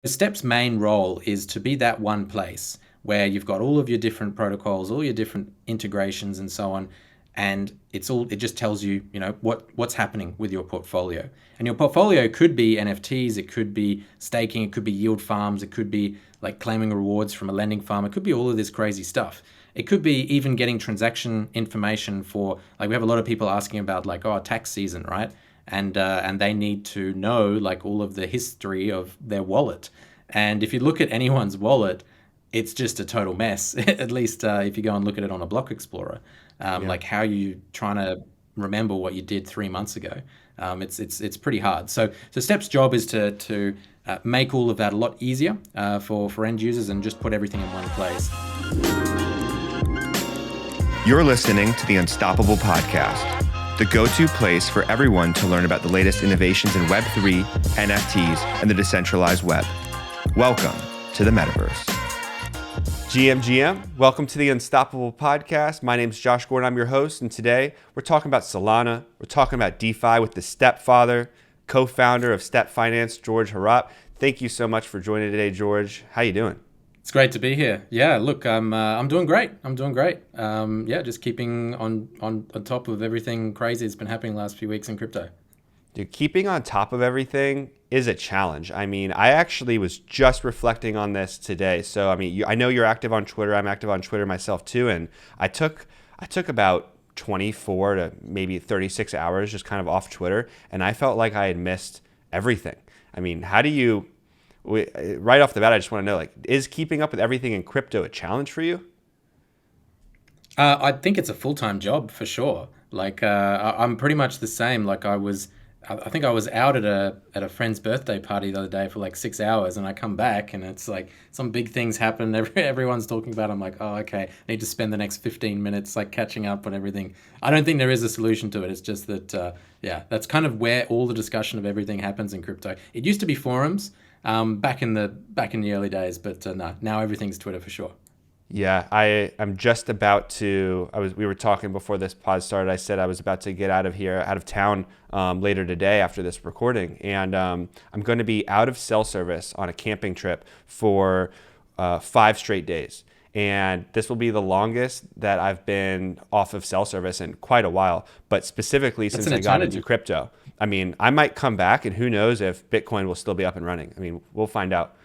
Step's main role is to be that one place where you've got all of your different protocols, all your different integrations and so on, and it just tells you, what's happening with your portfolio. And your portfolio could be NFTs, it could be staking, it could be yield farms, it could be like claiming rewards from a lending farm, it could be all of this crazy stuff. It could be even getting transaction information for, like, we have a lot of people asking about, like, oh, tax season, right? And they need to know, like, all of the history of their wallet. And if you look at anyone's wallet, it's just a total mess. At least if you go and look at it on a block explorer, Yeah. like, how you trying to remember what you did 3 months ago. It's pretty hard. So Step's job is to make all of that a lot easier for end users and just put everything in one place. You're listening to the Unstoppable Podcast, the go-to place for everyone to learn about the latest innovations in Web3, NFTs, and the decentralized web. Welcome to the Metaverse. GM, welcome to the Unstoppable Podcast. My name is Josh Gordon. I'm your host, and today we're talking about Solana. We're talking about DeFi with the stepfather, co-founder of Step Finance, George Harrap. Thank you so much for joining today, George. How you doing? It's great to be here. Yeah, look, I'm doing great. I'm doing great. Yeah, just keeping on top of everything crazy that's been happening the last few weeks in crypto. Dude, keeping on top of everything is a challenge. I mean, I actually was just reflecting on this today. So, I mean, I know you're active on Twitter. I'm active on Twitter myself too, and I took about 24 to maybe 36 hours just kind of off Twitter, and I felt like I had missed everything. I mean, how do you right off the bat, I just want to know, like, is keeping up with everything in crypto a challenge for you? I think it's a full-time job for sure. Like, I'm pretty much the same. Like, I think I was out at a friend's birthday party the other day for like 6 hours, and I come back and it's like some big things happen. Everyone's talking about it. I'm like, oh, okay. I need to spend the next 15 minutes like catching up on everything. I don't think there is a solution to it. It's just that, yeah, that's kind of where all the discussion of everything happens in crypto. It used to be forums, back in the early days, but no, now everything's Twitter for sure. Yeah, I'm just about to. We were talking before this pod started. I said I was about to get out of here, out of town later today after this recording, and I'm going to be out of cell service on a camping trip for 5 straight days. And this will be the longest that I've been off of cell service in quite a while. But specifically That's since an I got into eternity. crypto, I mean, I might come back, and who knows if Bitcoin will still be up and running. I mean, we'll find out.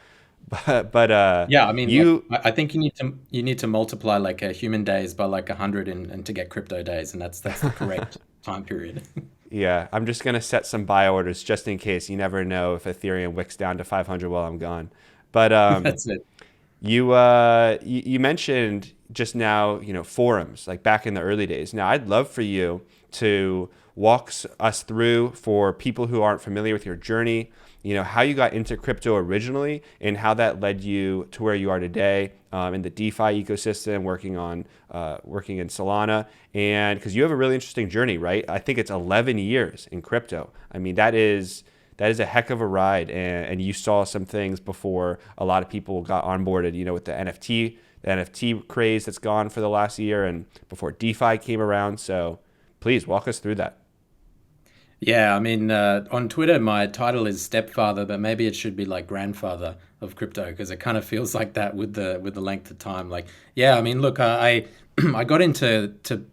But Yeah, I mean, like, you I think you need to multiply like human days by like 100 and to get crypto days, and that's the correct time period. Yeah, I'm just gonna set some buy orders just in case. You never know if Ethereum wicks down to 500 while I'm gone. But That's it. you mentioned just now, forums like back in the early days. Now, I'd love for you to walk us through, for people who aren't familiar with your journey, how you got into crypto originally and how that led you to where you are today, in the DeFi ecosystem, working in Solana, and because you have a really interesting journey, right? I think it's 11 years in crypto. I mean, that is a heck of a ride, and you saw some things before a lot of people got onboarded, with the NFT craze that's gone for the last year, and before DeFi came around. So please walk us through that. Yeah, I mean, on Twitter, my title is stepfather, but maybe it should be like grandfather of crypto because it kind of feels like that with the length of time. Like, yeah, I mean, look, I got into to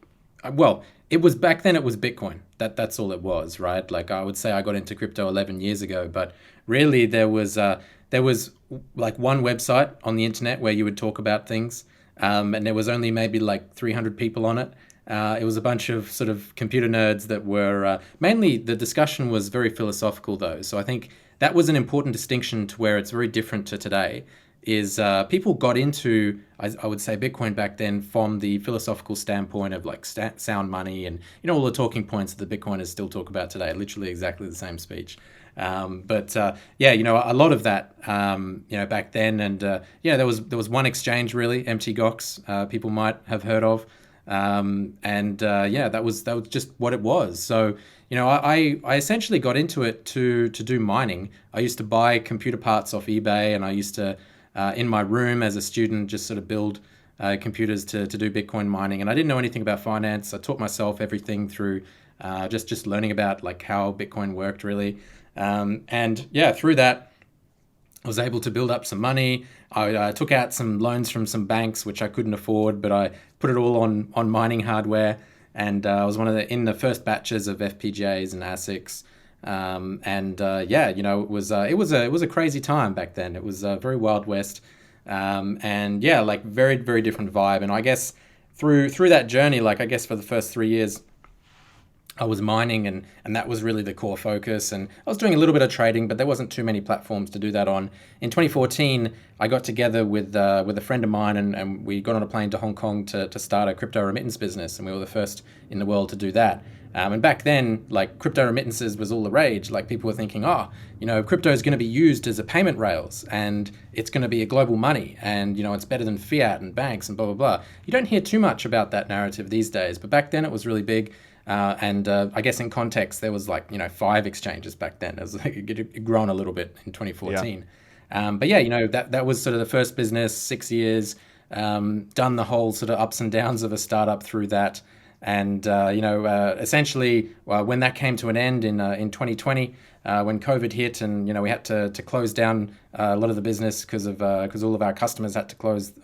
well, it was back then. It was Bitcoin. That's all it was, right? Like, I would say I got into crypto 11 years ago, but really there was like one website on the internet where you would talk about things, and there was only maybe like 300 people on it. It was a bunch of sort of computer nerds that were mainly the discussion was very philosophical though. So I think that was an important distinction to where it's very different to today. Is people got into, I would say, Bitcoin back then from the philosophical standpoint of like sound money and all the talking points that the Bitcoiners still talk about today. Literally exactly the same speech. But yeah, a lot of that, back then, and yeah, there was one exchange really, MTGOX, people might have heard of, and yeah, that was just what it was. So I essentially got into it to do mining. I used to buy computer parts off eBay, and I used to in my room as a student just sort of build computers to do Bitcoin mining. And I didn't know anything about finance. I taught myself everything through just learning about like how Bitcoin worked really. And yeah, through that, I was able to build up some money. I took out some loans from some banks which I couldn't afford, but I put it all on mining hardware, and I was one of the in the first batches of FPGAs and ASICs. And yeah, it was a crazy time back then. It was very Wild West, and yeah, like very very different vibe. And I guess through that journey, like I guess for the first 3 years, I was mining, and that was really the core focus. And I was doing a little bit of trading, but there wasn't too many platforms to do that on. In 2014, I got together with a friend of mine, and we got on a plane to Hong Kong to start a crypto remittance business, and we were the first in the world to do that. And back then, like crypto remittances was all the rage. Like people were thinking, oh, crypto is going to be used as a payment rails, and it's going to be a global money, and it's better than fiat and banks and blah blah blah. You don't hear too much about that narrative these days, but back then it was really big. And I guess in context, there was like 5 exchanges back then. It was like it had grown a little bit in Yeah. 2014. But yeah, that was sort of the first business, 6 years. Done the whole sort of ups and downs of a startup through that, and essentially when that came to an end in 2020, when COVID hit, and we had to close down a lot of the business because all of our customers had to close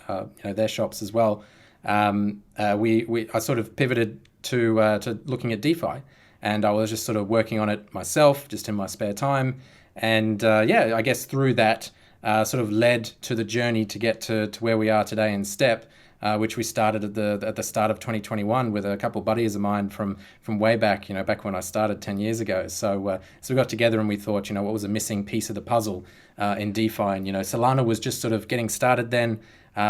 their shops as well. We I sort of pivoted to looking at DeFi, and I was just sort of working on it myself, just in my spare time. And yeah, I guess through that sort of led to the journey to get to where we are today in Step, which we started at the start of 2021 with a couple of buddies of mine from way back, back when I started 10 years ago. So we got together and we thought, what was a missing piece of the puzzle in DeFi, and Solana was just sort of getting started then.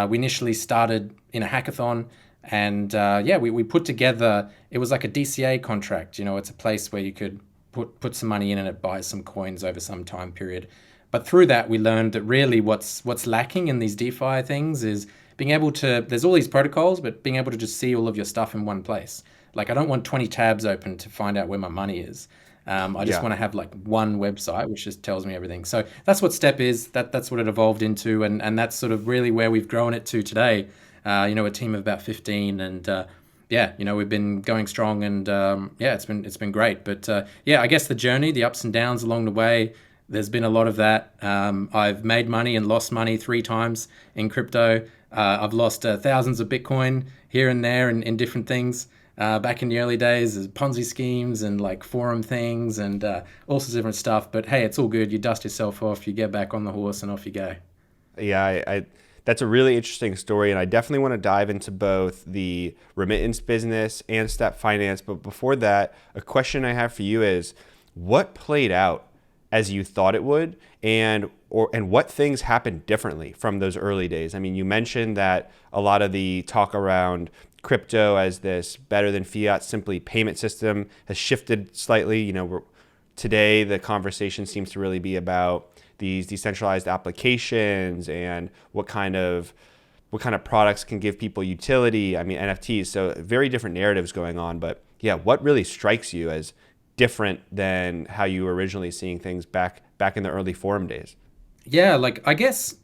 We initially started in a hackathon, and yeah, we put together, it was like a DCA contract. It's a place where you could put some money in and it buys some coins over some time period. But through that, we learned that really what's lacking in these DeFi things is being able to, there's all these protocols, but being able to just see all of your stuff in one place. Like I don't want 20 tabs open to find out where my money is. I just Yeah. want to have like one website which just tells me everything. So that's what Step is. That's what it evolved into, and that's sort of really where we've grown it to today. A team of about 15, and yeah, we've been going strong, and yeah, it's been great. But yeah, I guess the journey, the ups and downs along the way, there's been a lot of that. I've made money and lost money 3 times in crypto. I've lost thousands of Bitcoin here and there in different things. Back in the early days, there's Ponzi schemes and like forum things and all sorts of different stuff. But hey, it's all good. You dust yourself off, you get back on the horse, and off you go. Yeah, that's a really interesting story, and I definitely want to dive into both the remittance business and step finance. But before that, a question I have for you is, what played out as you thought it would, and what things happened differently from those early days? I mean, you mentioned that a lot of the talk around crypto as this better than fiat simply payment system has shifted slightly. Today the conversation seems to really be about these decentralized applications and what kind of products can give people utility. I mean, NFTs. So very different narratives going on. But yeah, what really strikes you as different than how you were originally seeing things back in the early forum days? Yeah, like I guess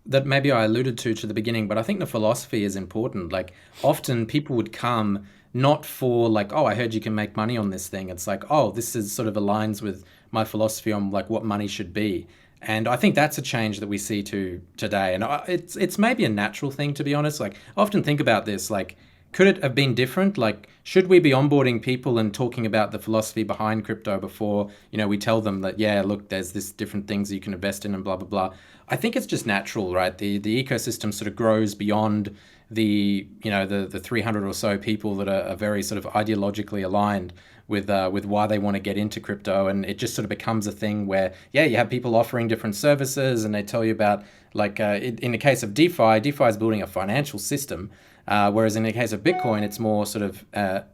that maybe I alluded to the beginning, but I think the philosophy is important. Like often people would come not for like, oh, I heard you can make money on this thing. It's like, oh, this is sort of aligns with my philosophy on like what money should be. And I think that's a change that we see to today. And it's maybe a natural thing, to be honest. Like I often think about this, like could it have been different? Like, should we be onboarding people and talking about the philosophy behind crypto before, we tell them that, yeah, look, there's this different things that you can invest in and blah, blah, blah. I think it's just natural, right? The ecosystem sort of grows beyond the 300 or so people that are very sort of ideologically aligned with why they want to get into crypto, and it just sort of becomes a thing where yeah, you have people offering different services, and they tell you about like in the case of DeFi is building a financial system, whereas in the case of Bitcoin, it's more sort of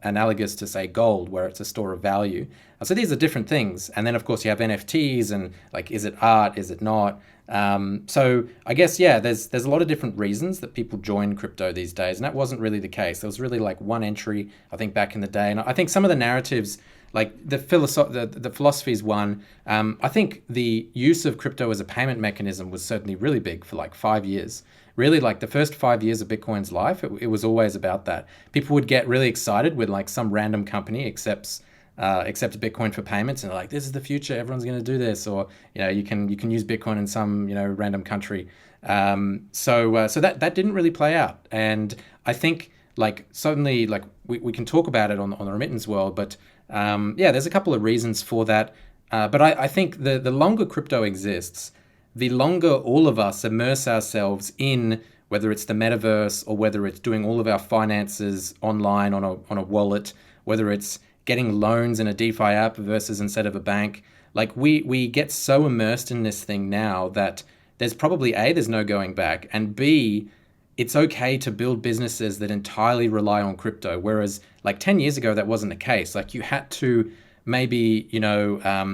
analogous to say gold, where it's a store of value. So these are different things, and then of course you have NFTs, and like is it art, is it not? So I guess yeah, there's a lot of different reasons that people join crypto these days, and that wasn't really the case. There was really like one entry, I think, back in the day, and I think some of the narratives, like the philosophy is one. I think the use of crypto as a payment mechanism was certainly really big for like 5 years. Really, like the first 5 years of Bitcoin's life, it was always about that. People would get really excited when like some random company accepts accept Bitcoin for payments, and they're like, this is the future. Everyone's going to do this, or you can use Bitcoin in some random country. So that didn't really play out, and I think like certainly like we can talk about it on the remittance world, but yeah, there's a couple of reasons for that. But I think the longer crypto exists, the longer all of us immerse ourselves in whether it's the metaverse or whether it's doing all of our finances online on a wallet, whether it's getting loans in a DeFi app versus instead of a bank. Like we get so immersed in this thing now that there's probably A, there's no going back, and B, it's okay to build businesses that entirely rely on crypto. Whereas like 10 years ago, that wasn't the case. Like you had to maybe,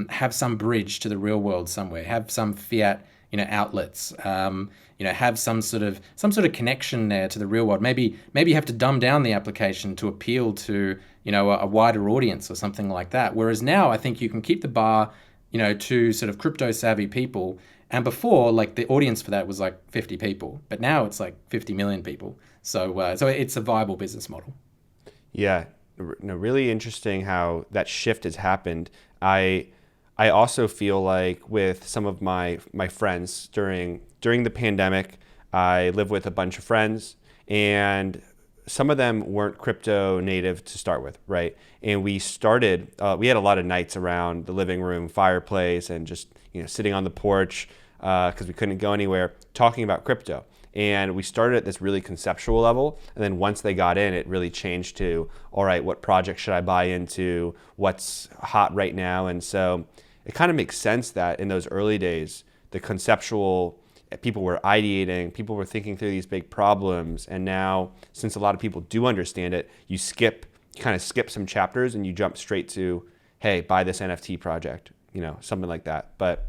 have some bridge to the real world somewhere, have some fiat, outlets, have some sort of connection there to the real world. Maybe you have to dumb down the application to appeal to, a wider audience or something like that. Whereas now I think you can keep the bar, to sort of crypto savvy people. And before, like the audience for that was like 50 people, but now it's like 50 million people. So it's a viable business model. Yeah, no, really interesting how that shift has happened. I also feel like with some of my friends during the pandemic, I live with a bunch of friends, and some of them weren't crypto native to start with, right? And we had a lot of nights around the living room fireplace and just sitting on the porch because we couldn't go anywhere, talking about crypto. And we started at this really conceptual level, and then once they got in, it really changed to, all right, what project should I buy into? What's hot right now? And so it kind of makes sense that in those early days, the conceptual people were ideating, people were thinking through these big problems, and now since a lot of people do understand it, you kind of skip some chapters and you jump straight to, hey, buy this NFT project, something like that. But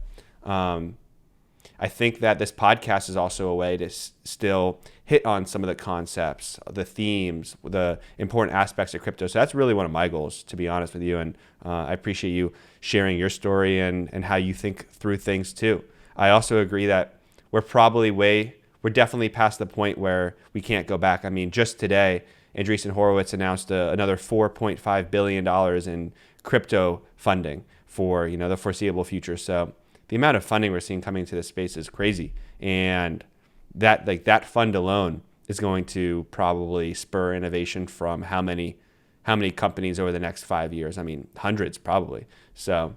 I think that this podcast is also a way to still hit on some of the concepts, the themes, the important aspects of crypto. So that's really one of my goals, to be honest with you. And I appreciate you sharing your story and how you think through things too. I also agree that we're definitely past the point where we can't go back. I mean, just today, Andreessen Horowitz announced another $4.5 billion in crypto funding for the foreseeable future. So the amount of funding we're seeing coming to this space is crazy, and that fund alone is going to probably spur innovation from how many companies over the next 5 years? I mean, hundreds probably. So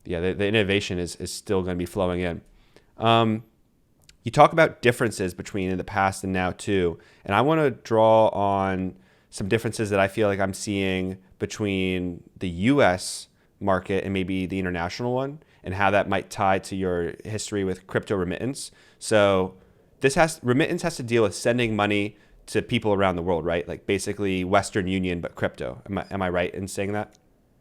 yeah, the innovation is still going to be flowing in. You talk about differences between the past and now too, and I want to draw on some differences that I feel like I'm seeing between the U.S. market and maybe the international one, and how that might tie to your history with crypto remittance. So remittance has to deal with sending money to people around the world, right? Like basically Western Union, but crypto. Am I right in saying that?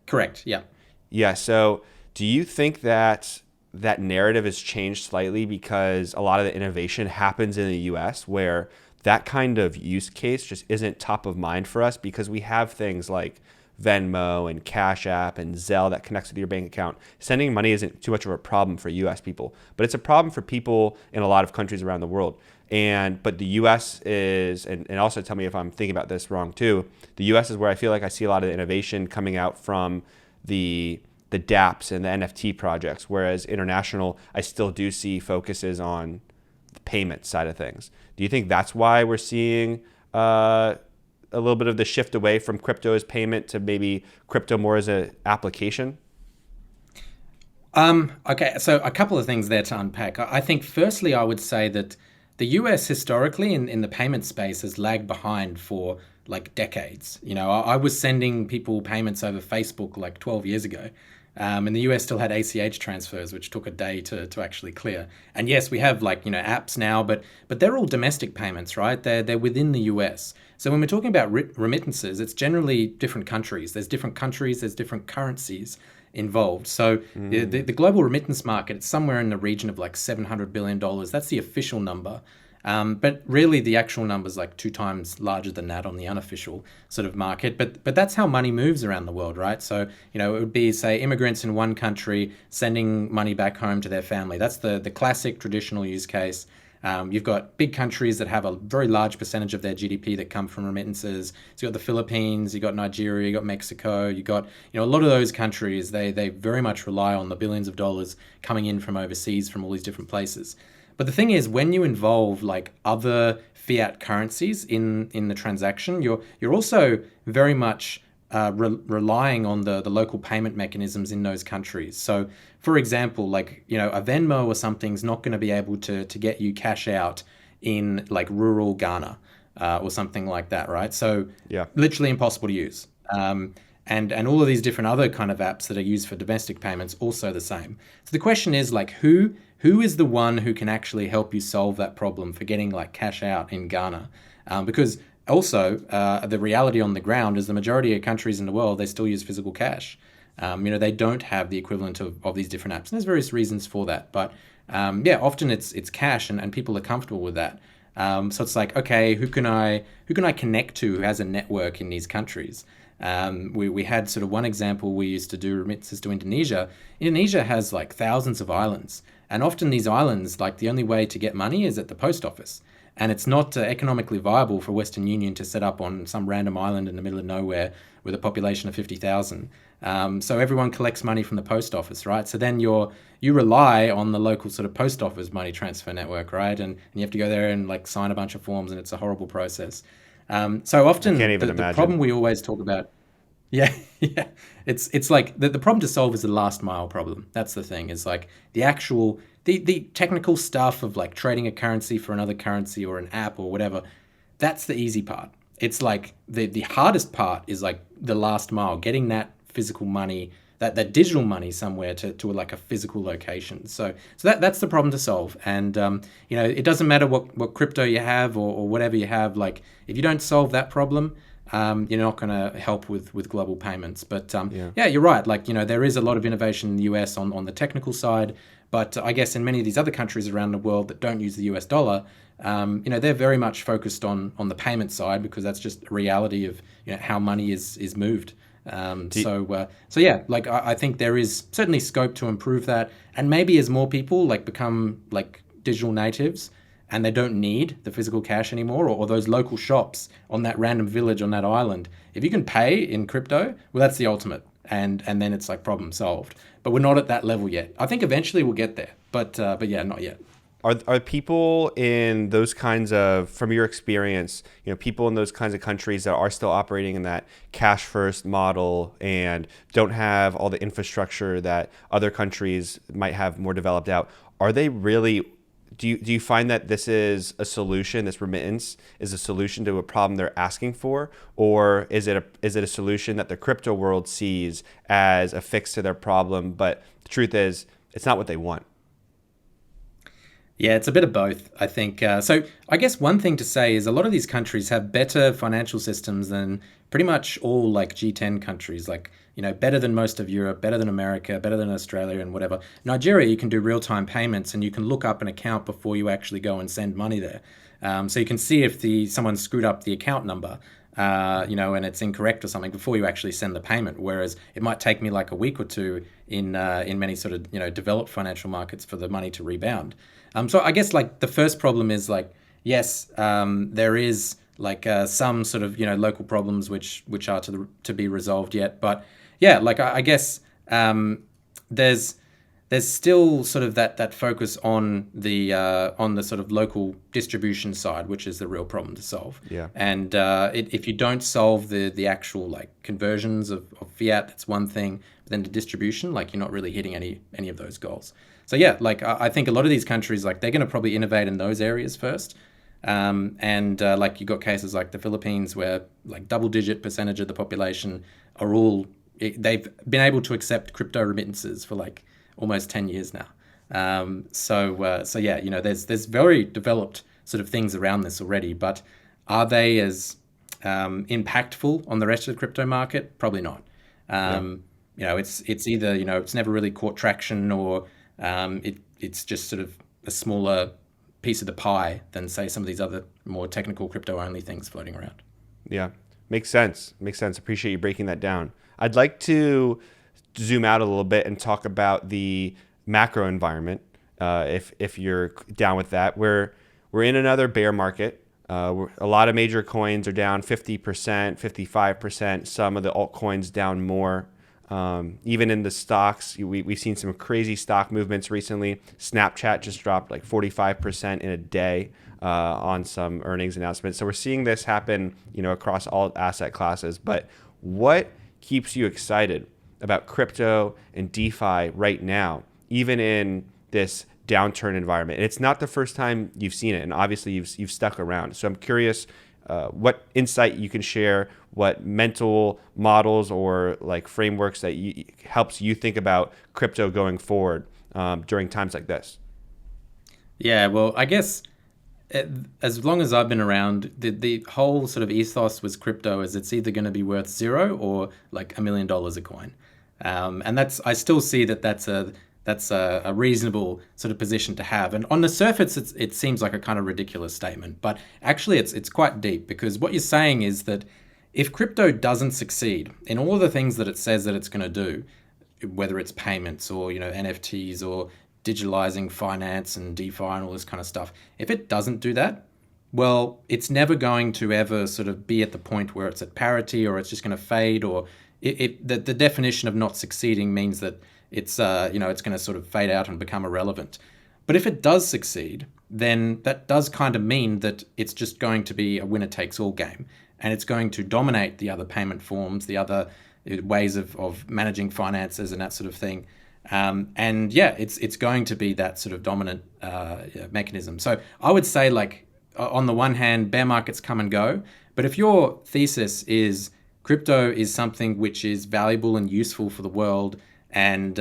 Correct. Yeah. Yeah. So do you think that narrative has changed slightly because a lot of the innovation happens in the US, where that kind of use case just isn't top of mind for us because we have things like Venmo and Cash App and Zelle that connects with your bank account? Sending money isn't too much of a problem for US people, but it's a problem for people in a lot of countries around the world. But the US is, and also tell me if I'm thinking about this wrong too, the US is where I feel like I see a lot of the innovation coming out from the dApps and the NFT projects, whereas international, I still do see focuses on the payment side of things. Do you think that's why we're seeing a little bit of the shift away from crypto as payment to maybe crypto more as an application? Okay, so a couple of things there to unpack. I think firstly, I would say that the US historically in the payment space has lagged behind for like decades. I was sending people payments over Facebook like 12 years ago. And the US still had ACH transfers, which took a day to actually clear. And yes, we have like, apps now, but they're all domestic payments, right? They're within the US. So when we're talking about remittances, it's generally different countries. There's different countries, there's different currencies involved. So the global remittance market, it's somewhere in the region of like $700 billion. That's the official number. But really the actual number is like 2 times larger than that on the unofficial sort of market. But that's how money moves around the world, right? So, it would be, say, immigrants in one country sending money back home to their family. That's the classic traditional use case. You've got big countries that have a very large percentage of their GDP that come from remittances. So you've got the Philippines, you've got Nigeria, you've got Mexico, you've got, a lot of those countries, they very much rely on the billions of dollars coming in from overseas from all these different places. But the thing is, when you involve like other fiat currencies in the transaction, you're also very much relying on the local payment mechanisms in those countries. So, for example, like a Venmo or something's not going to be able to get you cash out in like rural Ghana or something like that, right? So, Yeah. literally impossible to use. And all of these different other kind of apps that are used for domestic payments also the same. So the question is like who is the one who can actually help you solve that problem for getting like cash out in Ghana? Because also the reality on the ground is the majority of countries in the world, they still use physical cash. They don't have the equivalent of these different apps, and there's various reasons for that. But yeah, often it's cash, and people are comfortable with that. So it's like, okay, who can I connect to who has a network in these countries? We had sort of one example. We used to do remittances to Indonesia. Indonesia has like thousands of islands, and often these islands, like the only way to get money is at the post office. And it's not economically viable for Western Union to set up on some random island in the middle of nowhere with a population of 50,000. So everyone collects money from the post office, right? So then you rely on the local sort of post office money transfer network, right? And you have to go there and like sign a bunch of forms, and it's a horrible process. So I can't often even the problem imagine. we always talk about, yeah, yeah. It's like the problem to solve is the last mile problem. That's the thing. Is like the technical stuff of like trading a currency for another currency or an app or whatever. That's the easy part. It's like the hardest part is like the last mile, getting that physical money, that digital money somewhere to like a physical location. So that's the problem to solve. And it doesn't matter what crypto you have or whatever you have. Like if you don't solve that problem, you're not going to help with global payments. But Yeah. yeah, you're right. Like there is a lot of innovation in the US on the technical side, but I guess in many of these other countries around the world that don't use the US dollar, they're very much focused on the payment side because that's just a reality of how money is moved. Do you, So yeah, like I think there is certainly scope to improve that, and maybe as more people like become like digital natives, and they don't need the physical cash anymore, or those local shops on that random village on that island. If you can pay in crypto, well, that's the ultimate, and then it's like problem solved. But we're not at that level yet. I think eventually we'll get there, but yeah, not yet. are people in those kinds of, from your experience, people in those kinds of countries that are still operating in that cash first model and don't have all the infrastructure that other countries might have more developed out? Are they really? Do you find that this is a solution? This remittance is a solution to a problem they're asking for, or is it a solution that the crypto world sees as a fix to their problem? But the truth is, it's not what they want. Yeah, it's a bit of both, I think. So I guess one thing to say is a lot of these countries have better financial systems than pretty much all like G10 countries, like, better than most of Europe, better than America, better than Australia and whatever. Nigeria, you can do real-time payments and you can look up an account before you actually go and send money there. So you can see if someone screwed up the account number, and it's incorrect or something before you actually send the payment. Whereas it might take me like a week or two in many sort of developed financial markets for the money to rebound. So I guess like the first problem is like yes, there is like some sort of local problems which are to be resolved yet, but yeah, like I guess there's there's still sort of that focus on the sort of local distribution side, which is the real problem to solve. Yeah. And if you don't solve the actual like conversions of fiat, that's one thing. But then the distribution, like you're not really hitting any of those goals. So yeah, like I think a lot of these countries, like they're going to probably innovate in those areas first. And like you got cases like the Philippines where like double digit percentage of the population are all they've been able to accept crypto remittances for like almost 10 years now. So yeah, there's very developed sort of things around this already, but are they as impactful on the rest of the crypto market? Probably not. Yeah. It's either it's never really caught traction, or it's just sort of a smaller piece of the pie than say some of these other more technical crypto only things floating around. Yeah. Makes sense. Makes sense. Appreciate you breaking that down. I'd like to zoom out a little bit and talk about the macro environment, if you're down with that. we're in another bear market. A lot of major coins are down 50%, 55%. Some of the altcoins down more. Even in the stocks, we've seen some crazy stock movements recently. Snapchat just dropped like 45% in a day on some earnings announcements. So we're seeing this happen, across all asset classes. But what keeps you excited about crypto and DeFi right now, even in this downturn environment? And it's not the first time you've seen it, and obviously you've stuck around. So I'm curious what insight you can share, what mental models or like frameworks that helps you think about crypto going forward during times like this. Yeah, well, I guess as long as I've been around, the whole sort of ethos was crypto is it's either going to be worth zero or like $1 million a coin, and that's I still see that that's a reasonable sort of position to have. And on the surface, it seems like a kind of ridiculous statement, but actually it's quite deep because what you're saying is that if crypto doesn't succeed in all of the things that it says that it's going to do, whether it's payments or NFTs or digitalizing finance and DeFi and all this kind of stuff, if it doesn't do that, well, it's never going to ever sort of be at the point where it's at parity or it's just going to fade or the definition of not succeeding means that it's going to sort of fade out and become irrelevant. But if it does succeed, then that does kind of mean that it's just going to be a winner takes all game, and it's going to dominate the other payment forms, the other ways of managing finances and that sort of thing. And yeah, it's going to be that sort of dominant mechanism. So I would say, like, on the one hand, bear markets come and go, but if your thesis is crypto is something which is valuable and useful for the world, and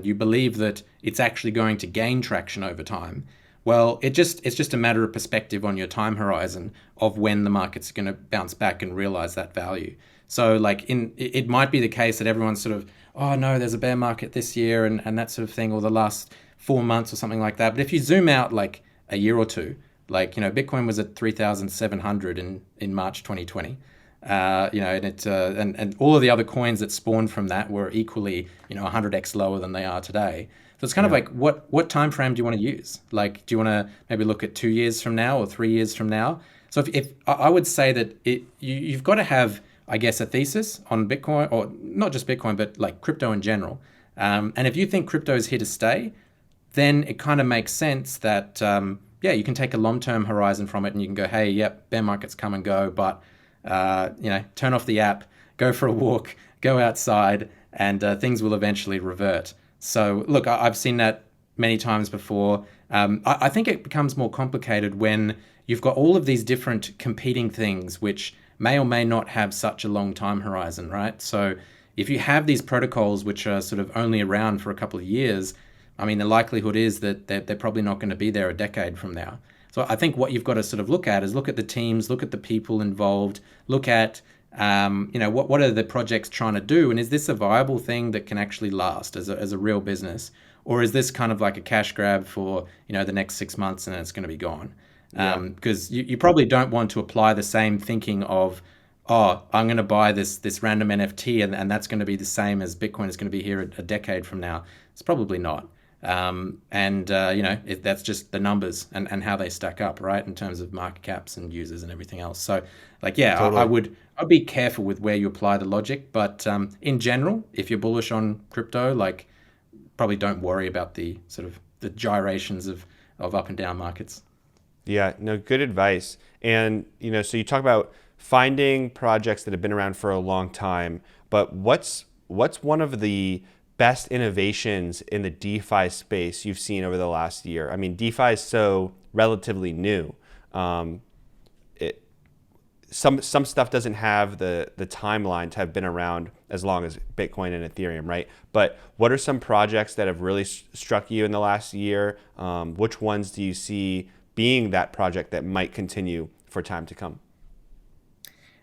you believe that it's actually going to gain traction over time, well, it's just a matter of perspective on your time horizon of when the market's going to bounce back and realize that value. So like it might be the case that everyone's sort of, oh no, there's a bear market this year and that sort of thing, or the last 4 months or something like that. But if you zoom out like a year or two, like, Bitcoin was at 3,700 in March 2020. And all of the other coins that spawned from that were equally, 100x lower than they are today. So it's kind of Yeah. like, what time frame do you want to use? Like, do you want to maybe look at 2 years from now or 3 years from now? So if I would say that you've got to have, I guess, a thesis on Bitcoin, or not just Bitcoin, but like crypto in general. And if you think crypto is here to stay, then it kind of makes sense that yeah, you can take a long-term horizon from it, and you can go, hey, yep, bear markets come and go, but turn off the app, go for a walk, go outside, and things will eventually revert. So look, I've seen that many times before. I think it becomes more complicated when you've got all of these different competing things, which may or may not have such a long time horizon, right? So if you have these protocols which are sort of only around for a couple of years, I mean, the likelihood is that they're probably not going to be there a decade from now. So I think what you've got to sort of look at is look at the teams, look at the people involved, look at what are the projects trying to do, and is this a viable thing that can actually last as a real business, or is this kind of like a cash grab for the next 6 months and then it's going to be gone? Yeah. Because you probably don't want to apply the same thinking of, oh, I'm going to buy this random NFT and that's going to be the same as Bitcoin is going to be here a decade from now. It's probably not. That's just the numbers and how they stack up, right, in terms of market caps and users and everything else. So, like, yeah, Totally. I'd be careful with where you apply the logic, but in general, if you're bullish on crypto, like, probably don't worry about the sort of the gyrations of up and down markets. Yeah, no, good advice. And, so you talk about finding projects that have been around for a long time, but what's one of the best innovations in the DeFi space you've seen over the last year? I mean, DeFi is so relatively new. It some stuff doesn't have the timeline to have been around as long as Bitcoin and Ethereum, right? But what are some projects that have really struck you in the last year? Which ones do you see being that project that might continue for time to come?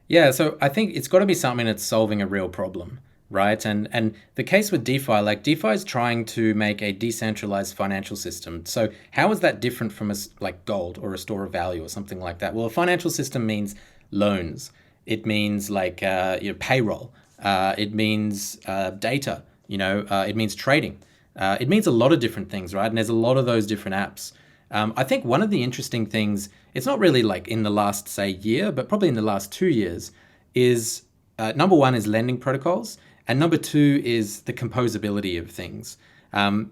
Yeah, so I think it's got to be something that's solving a real problem, right? And the case with DeFi, like DeFi is trying to make a decentralized financial system. So how is that different from like gold or a store of value or something like that? Well, a financial system means loans. It means like payroll. It means data. It means trading. It means a lot of different things, right? And there's a lot of those different apps. I think one of the interesting things, it's not really like in the last, say, year, but probably in the last 2 years, is number one is lending protocols, and number two is the composability of things.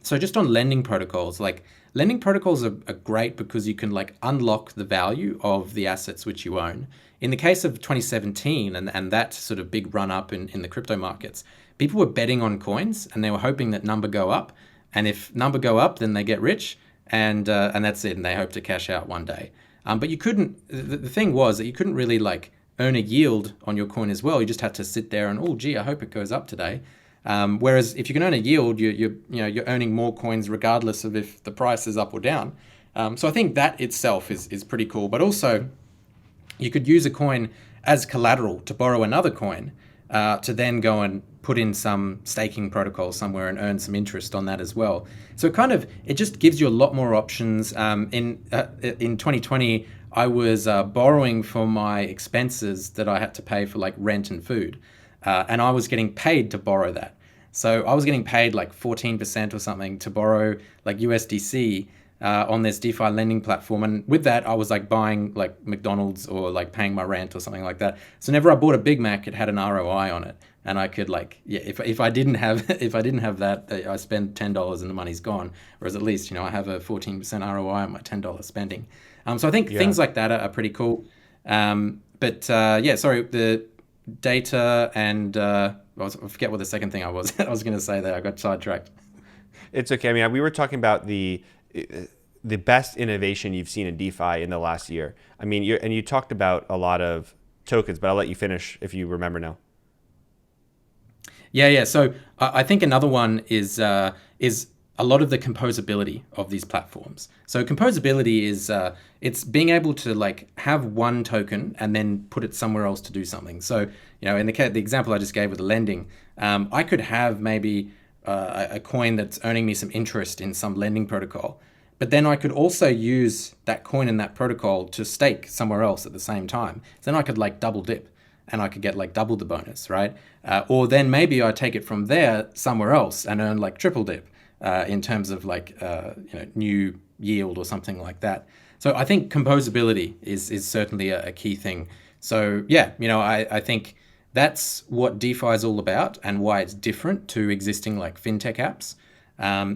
So just on lending protocols, like lending protocols are great because you can like unlock the value of the assets which you own. In the case of 2017 and that sort of big run up in the crypto markets, people were betting on coins and they were hoping that number go up. And if number go up, then they get rich, and that's it. And they hope to cash out one day. But you couldn't. The thing was that you couldn't really like earn a yield on your coin as well. You just had to sit there and, oh gee, I hope it goes up today. Whereas if you can earn a yield, you're earning more coins regardless of if the price is up or down. So I think that itself is pretty cool. But also, you could use a coin as collateral to borrow another coin, to then go and put in some staking protocol somewhere and earn some interest on that as well. So it just gives you a lot more options. In 2020, I was borrowing for my expenses that I had to pay for like rent and food, and I was getting paid to borrow that. So I was getting paid like 14% or something to borrow like USDC on this DeFi lending platform. And with that, I was like buying like McDonald's or like paying my rent or something like that. So whenever I bought a Big Mac, it had an ROI on it. And I could like, yeah, if I didn't have if I didn't have that, I spend $10 and the money's gone. Whereas at least, I have a 14% ROI on my $10 spending. So I think Yeah. things like that are pretty cool. Yeah, sorry, the data and I forget what the second thing I was I was going to say there. I got sidetracked. It's okay. I mean, we were talking about the best innovation you've seen in DeFi in the last year. I mean, you talked about a lot of tokens, but I'll let you finish if you remember now. Yeah, yeah. So I think another one is a lot of the composability of these platforms. So composability is it's being able to like have one token and then put it somewhere else to do something. So in the example I just gave with the lending, I could have maybe a coin that's earning me some interest in some lending protocol, but then I could also use that coin in that protocol to stake somewhere else at the same time. So then I could like double dip and I could get like double the bonus, right? Or then maybe I take it from there somewhere else and earn like triple dip in terms of like new yield or something like that. So I think composability is certainly a key thing. So yeah, I think that's what DeFi is all about and why it's different to existing like fintech apps,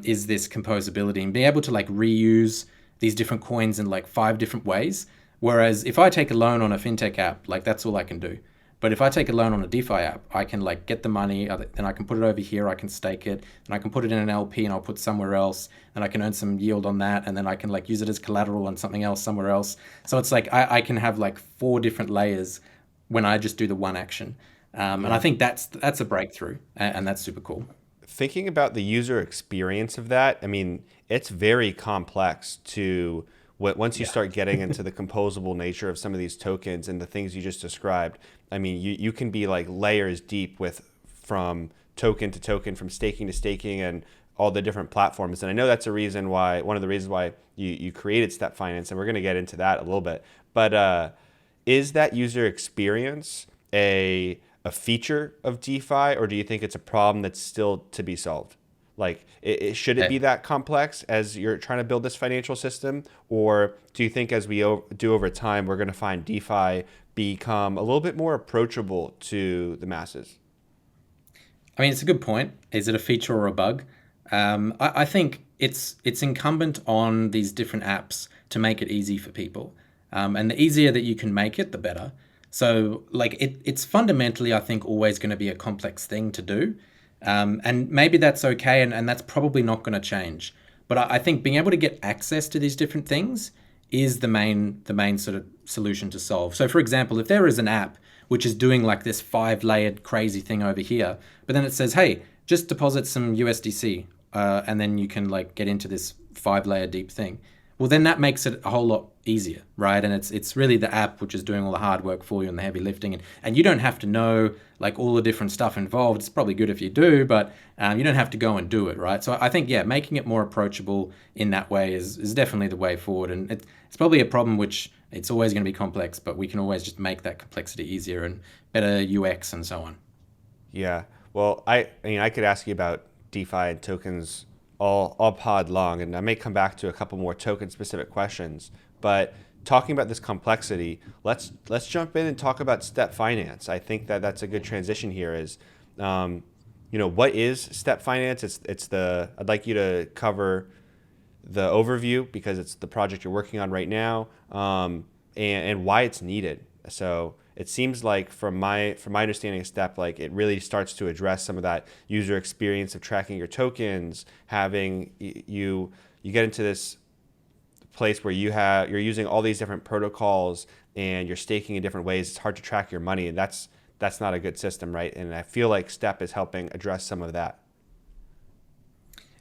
is this composability and being able to like reuse these different coins in like 5 different ways. Whereas if I take a loan on a fintech app, like that's all I can do. But if I take a loan on a DeFi app, I can like get the money, then I can put it over here, I can stake it, and I can put it in an LP and I'll put somewhere else, and I can earn some yield on that, and then I can like use it as collateral on something else somewhere else. So it's like I can have like 4 different layers when I just do the one action. And I Yeah. think that's a breakthrough, and that's super cool. Thinking about the user experience of that, I mean, it's very complex to once you Yeah. start getting into the composable nature of some of these tokens and the things you just described. I mean, you can be like layers deep with from token to token, from staking to staking, and all the different platforms. And I know that's a reason why one of the reasons why you created Step Finance, and we're going to get into that a little bit. But is that user experience a feature of DeFi, or do you think it's a problem that's still to be solved? Like, should it Eh, be that complex as you're trying to build this financial system, or do you think as we do over time, we're going to find DeFi become a little bit more approachable to the masses? I mean, it's a good point. Is it a feature or a bug? I think it's incumbent on these different apps to make it easy for people, and the easier that you can make it, the better. So, like, it's fundamentally, I think, always going to be a complex thing to do, and maybe that's okay, and that's probably not going to change. But I think being able to get access to these different things is the main sort of solution to solve. So, for example, if there is an app which is doing like this 5 layered crazy thing over here, but then it says, hey, just deposit some USDC, and then you can like get into this 5 layer deep thing. Well, then that makes it a whole lot easier, right? And it's really the app which is doing all the hard work for you and the heavy lifting, and you don't have to know like all the different stuff involved. It's probably good if you do, but you don't have to go and do it, right? So I think yeah, making it more approachable in that way is definitely the way forward, and it's probably a problem which it's always going to be complex, but we can always just make that complexity easier and better UX and so on. Yeah. Well, I mean, I could ask you about DeFi and tokens all pod long, and I may come back to a couple more token specific questions. But talking about this complexity, let's jump in and talk about step finance. I think that that's a good transition here. Is what is step finance? It's the I'd like you to cover the overview because it's the project you're working on right now, and why it's needed. So it seems like from my understanding of Step, like it really starts to address some of that user experience of tracking your tokens, having you get into this place where you're using all these different protocols and you're staking in different ways. It's hard to track your money, and that's not a good system, right? And I feel like Step is helping address some of that.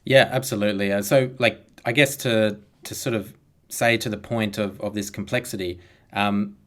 Yeah, absolutely. So, like, I guess to sort of say to the point of this complexity,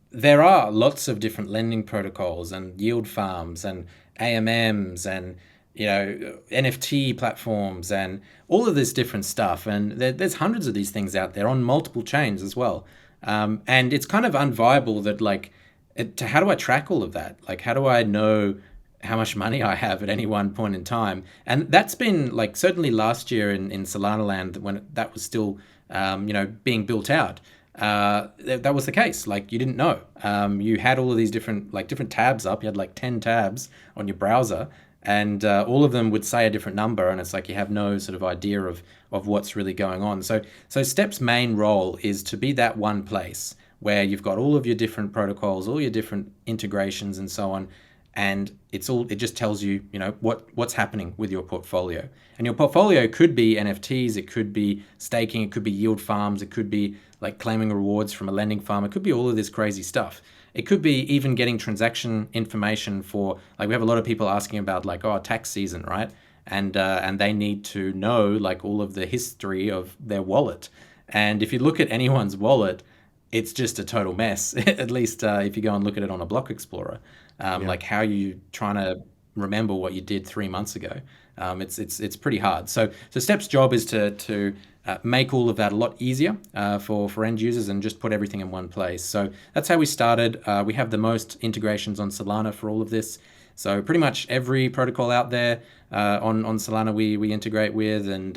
there are lots of different lending protocols and yield farms and AMMs and NFT platforms and all of this different stuff. And there's hundreds of these things out there on multiple chains as well. And it's kind of unviable that how do I track all of that? Like, how do I know how much money I have at any one point in time? And that's been like certainly last year in Solana land when that was still, being built out. That was the case. Like you didn't know. You had all of these different tabs up. You had like 10 tabs on your browser, and all of them would say a different number, and it's like you have no sort of idea of what's really going on. So Step's main role is to be that one place where you've got all of your different protocols, all your different integrations, and so on, and it just tells you what's happening with your portfolio. And your portfolio could be NFTs, it could be staking, it could be yield farms, it could be like claiming rewards from a lending farm, it could be all of this crazy stuff. It could be even getting transaction information for, like, we have a lot of people asking about like, oh, tax season, right? And they need to know like all of the history of their wallet. And if you look at anyone's wallet, it's just a total mess. At least if you go and look at it on a block explorer, Yeah. like how you trying to remember what you did 3 months ago. It's pretty hard. So Step's job is to make all of that a lot easier for end users and just put everything in one place. So that's how we started. We have the most integrations on Solana for all of this. So pretty much every protocol out there on Solana we integrate with, and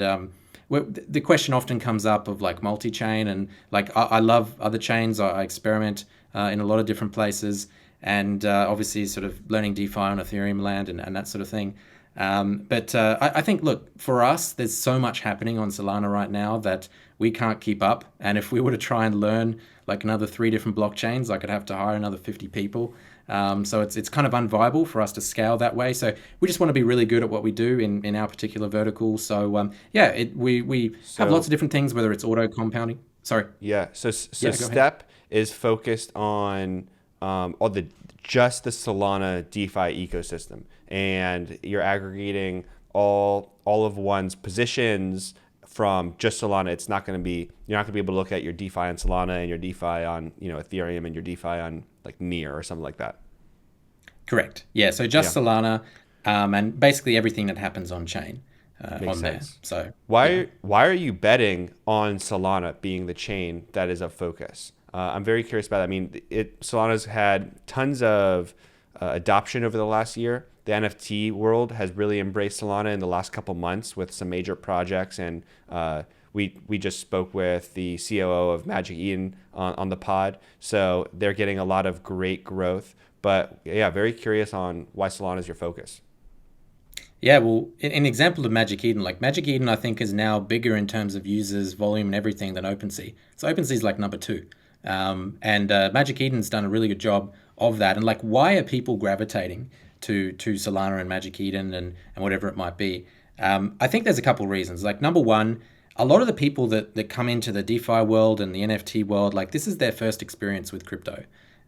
the question often comes up of like multi-chain, and like I love other chains. I experiment in a lot of different places, and obviously sort of learning DeFi on Ethereum land and that sort of thing. But I think, look, for us, there's so much happening on Solana right now that we can't keep up. And if we were to try and learn like another three different blockchains, I could have to hire another 50 people. So it's kind of unviable for us to scale that way. So we just want to be really good at what we do in our particular vertical. So yeah, we have lots So of different things, whether it's auto compounding. Sorry. yeah, so Yeah, go ahead. Step is focused on all the just the Solana DeFi ecosystem, and you're aggregating all of one's positions from just Solana. It's not going to be You're not going to be able to look at your DeFi on Solana and your DeFi on Ethereum and your DeFi on like Near or something like that. Correct. Yeah. So Yeah, just Solana, and basically everything that happens on chain makes on there. sense. So yeah. Why are you betting on Solana being the chain that is of focus? I'm very curious about that. I mean, Solana's had tons of adoption over the last year. The NFT world has really embraced Solana in the last couple months with some major projects, and we just spoke with the COO of Magic Eden on the pod, so they're getting a lot of great growth. But yeah, very curious on why Solana is your focus. Yeah, well, an example of Magic Eden, like Magic Eden, I think is now bigger in terms of users, volume, and everything than OpenSea. So OpenSea is like number two, and Magic Eden's done a really good job of that. And like, why are people gravitating to Solana and Magic Eden and whatever it might be? I think there's a couple of reasons. Like number one, a lot of the people that come into the DeFi world and the NFT world, like this is their first experience with crypto,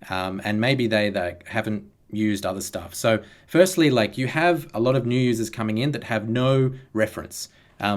and maybe they haven't used other stuff. So, firstly, like you have a lot of new users coming in that have no reference.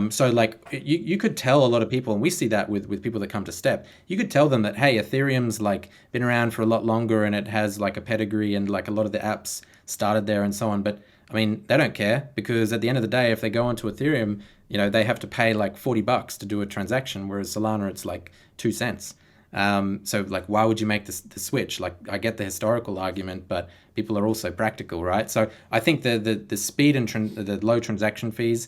So, like you could tell a lot of people, and we see that with people that come to Step. You could tell them that hey, Ethereum's like been around for a lot longer, and it has like a pedigree, and like a lot of the apps started there, and so on. But I mean, they don't care because at the end of the day, if they go onto Ethereum, they have to pay like $40 to do a transaction, whereas Solana it's like 2 cents. So like, why would you make the switch? Like, I get the historical argument, but people are also practical, right? So I think the speed and the low transaction fees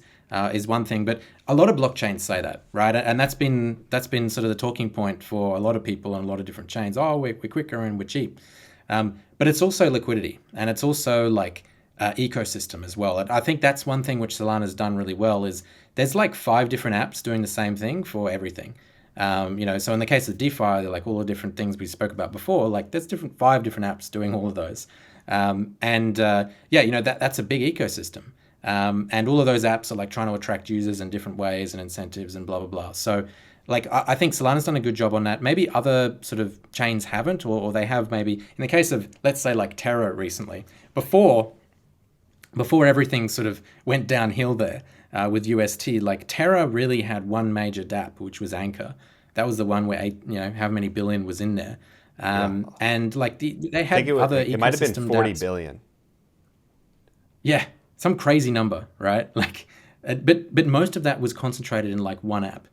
is one thing, but a lot of blockchains say that, right? And that's been sort of the talking point for a lot of people on a lot of different chains. Oh, we're quicker and we're cheap. But it's also liquidity, and it's also like ecosystem as well. And I think that's one thing which Solana's done really well is there's like 5 different apps doing the same thing for everything. So in the case of DeFi, they're like all the different things we spoke about before. Like there's 5 different apps doing all of those, and yeah, that's a big ecosystem. And all of those apps are like trying to attract users in different ways and incentives and blah blah blah. So like I think Solana's done a good job on that. Maybe other sort of chains haven't, or they have maybe in the case of let's say like Terra recently. Before everything sort of went downhill there with UST, like Terra really had one major DApp, which was Anchor. That was the one where how many billion was in there, Yeah. and like they I think had other it might have been ecosystem 40 dApps. billion. Yeah, some crazy number, right? Like, but most of that was concentrated in like one app.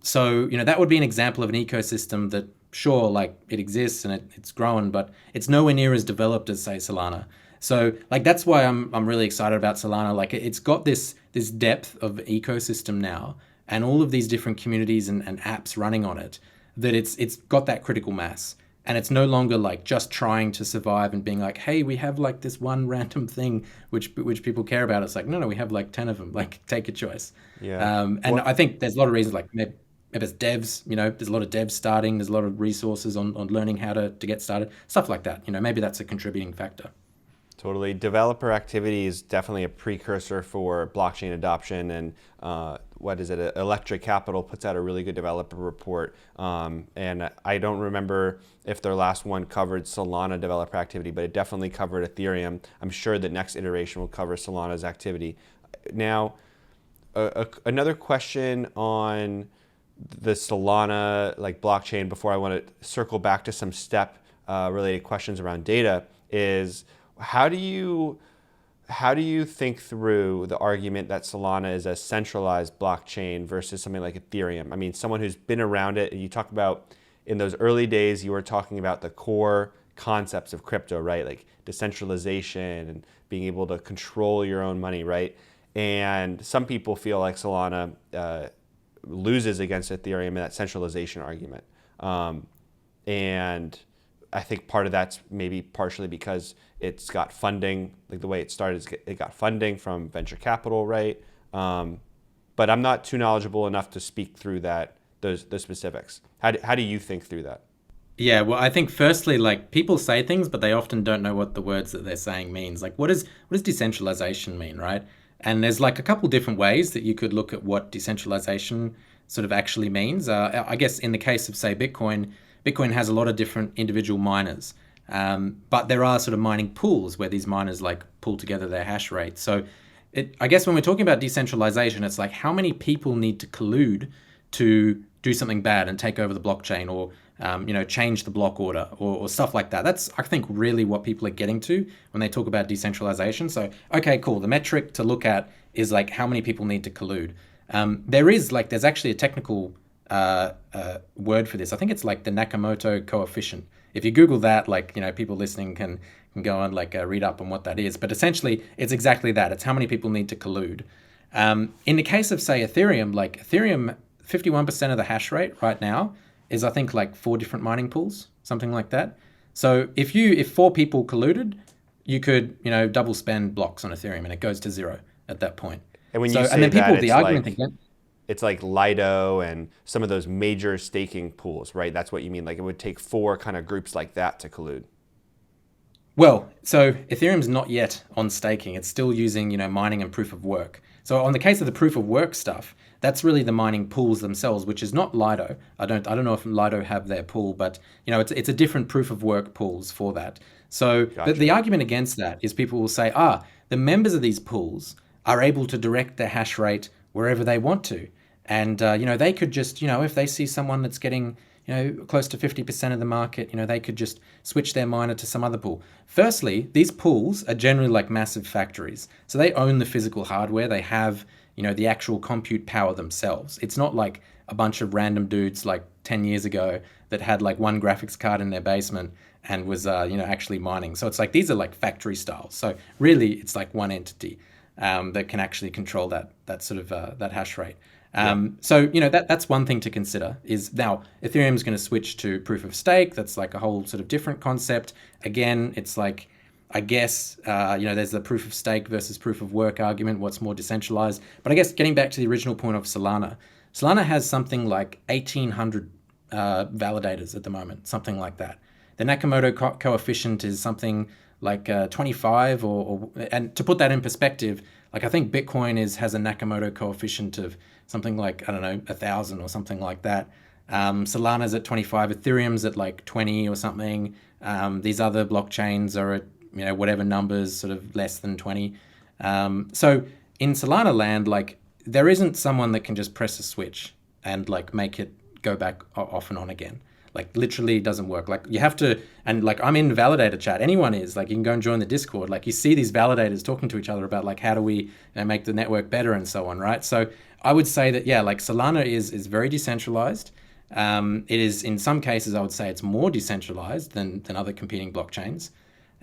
So that would be an example of an ecosystem that sure, like it exists and it's growing, but it's nowhere near as developed as say Solana. So like that's why I'm really excited about Solana. Like it's got this depth of ecosystem now, and all of these different communities and apps running on it, that it's got that critical mass. And it's no longer like just trying to survive and being like, hey, we have like this one random thing which people care about. It's like, no, we have like 10 of them. Like, take a choice. Yeah. And What I think there's a lot of reasons. Like maybe it's devs. There's a lot of devs starting. There's a lot of resources on learning how to get started. Stuff like that. Maybe that's a contributing factor. Totally. Developer activity is definitely a precursor for blockchain adoption. And what is it? Electric Capital puts out a really good developer report. And I don't remember if their last one covered Solana developer activity, but it definitely covered Ethereum. I'm sure the next iteration will cover Solana's activity. Now, another question on the Solana like blockchain before I want to circle back to some step related questions around data is how do you think through the argument that Solana is a centralized blockchain versus something like Ethereum? I mean, someone who's been around it, and you talk about in those early days, you were talking about the core concepts of crypto, right? Like decentralization and being able to control your own money, right? And some people feel like Solana loses against Ethereum in that centralization argument. And I think part of that's maybe partially because it's got funding, like the way it started, it got funding from venture capital, right? But I'm not too knowledgeable enough to speak through those specifics. How do you think through that? Yeah, well, I think firstly, like people say things, but they often don't know what the words that they're saying means. Like, what does decentralization mean, right? And there's like a couple different ways that you could look at what decentralization sort of actually means. I guess in the case of say Bitcoin has a lot of different individual miners, but there are sort of mining pools where these miners like pull together their hash rate. So I guess when we're talking about decentralization, it's like how many people need to collude to do something bad and take over the blockchain, or change the block order, or stuff like that. That's I think really what people are getting to when they talk about decentralization. So okay, cool. The metric to look at is like how many people need to collude. There's actually a technical word for this. I think it's like the Nakamoto coefficient. If you Google that, like people listening can go and like read up on what that is. But essentially, it's exactly that. It's how many people need to collude. In the case of say Ethereum, 51% of the hash rate right now is I think like 4 different mining pools, something like that. So if 4 people colluded, you could double spend blocks on Ethereum, and it goes to 0 at that point. And when So you and say then that, people the argument again. it's like Lido and some of those major staking pools, right? That's what you mean. Like it would take 4 kind of groups like that to collude. Well, so Ethereum's not yet on staking. It's still using, mining and proof of work. So on the case of the proof of work stuff, that's really the mining pools themselves, which is not Lido. I don't know if Lido have their pool, but it's a different proof of work pools for that. So the Gotcha. argument against that is people will say, the members of these pools are able to direct their hash rate wherever they want to. And they could just, if they see someone that's getting close to 50% of the market, they could just switch their miner to some other pool. Firstly, these pools are generally like massive factories. So they own the physical hardware. They have, the actual compute power themselves. It's not like a bunch of random dudes like 10 years ago that had like one graphics card in their basement and was actually mining. So it's like these are like factory styles. So really, it's like one entity that can actually control that sort of that hash rate. Yeah. So that's one thing to consider. Is now Ethereum is going to switch to proof of stake. That's like a whole sort of different concept. Again, it's like, I guess there's the proof of stake versus proof of work argument. What's more decentralized? But I guess getting back to the original point of Solana, Solana has something like 1,800 validators at the moment, something like that. The Nakamoto coefficient is something like 25, and to put that in perspective, like I think Bitcoin has a Nakamoto coefficient of something like, I don't know, 1,000 or something like that. Solana's at 25, Ethereum's at like 20 or something. These other blockchains are at whatever numbers, sort of less than 20. So in Solana land, like there isn't someone that can just press a switch and like make it go back off and on again. Like literally doesn't work. Like you have to, and like I'm in validator chat. Anyone is, like you can go and join the Discord. Like you see these validators talking to each other about like how do we make the network better and so on, right? So I would say that like Solana is very decentralized. It is in some cases I would say it's more decentralized than other competing blockchains.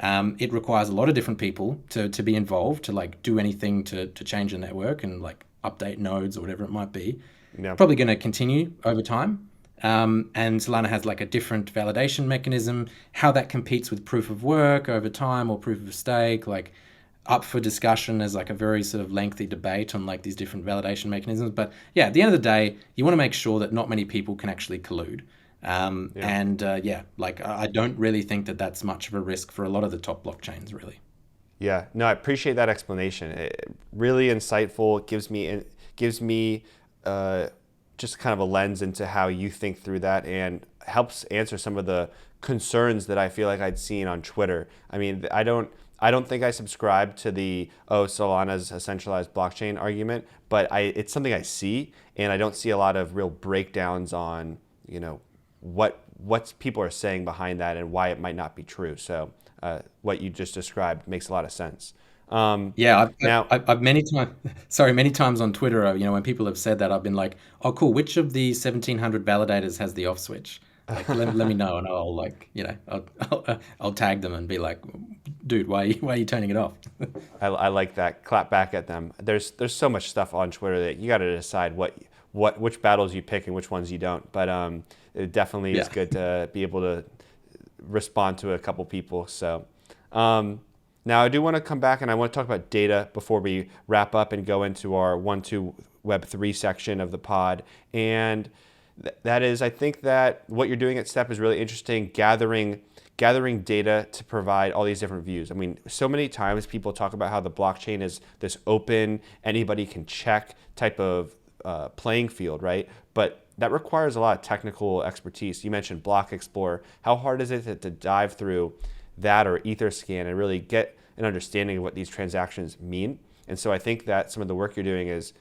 It requires a lot of different people to be involved to like do anything to change the network and like update nodes or whatever it might be. Yeah. Probably going to continue over time. And Solana has like a different validation mechanism. How that competes with proof of work over time or proof of stake, like up for discussion as like a very sort of lengthy debate on like these different validation mechanisms. But yeah, at the end of the day, you want to make sure that not many people can actually collude. Like I don't really think that that's much of a risk for a lot of the top blockchains, really. Yeah, no, I appreciate that explanation. Really insightful. It gives me just kind of a lens into how you think through that, and helps answer some of the concerns that I feel like I'd seen on Twitter. I mean, I don't think I subscribe to the Solana's a centralized blockchain argument, but it's something I see, and I don't see a lot of real breakdowns on what people are saying behind that and why it might not be true. So what you just described makes a lot of sense. Yeah, Now, I've many times on Twitter, when people have said that, I've been like, oh, cool, which of the 1,700 validators has the off switch? Like, let me know, and I'll like, I'll tag them and be like, dude, why are you turning it off? I like that. Clap back at them. There's so much stuff on Twitter that you got to decide which battles you pick and which ones you don't. But it definitely is good to be able to respond to a couple people. So now I do want to come back and I want to talk about data before we wrap up and go into our 1-2 Web3 section of the pod. And that is, I think that what you're doing at Step is really interesting, gathering data to provide all these different views. I mean, so many times people talk about how the blockchain is this open, anybody can check type of playing field, right? But that requires a lot of technical expertise. You mentioned Block Explorer. How hard is it to dive through that or Etherscan and really get an understanding of what these transactions mean? And so I think that some of the work you're doing is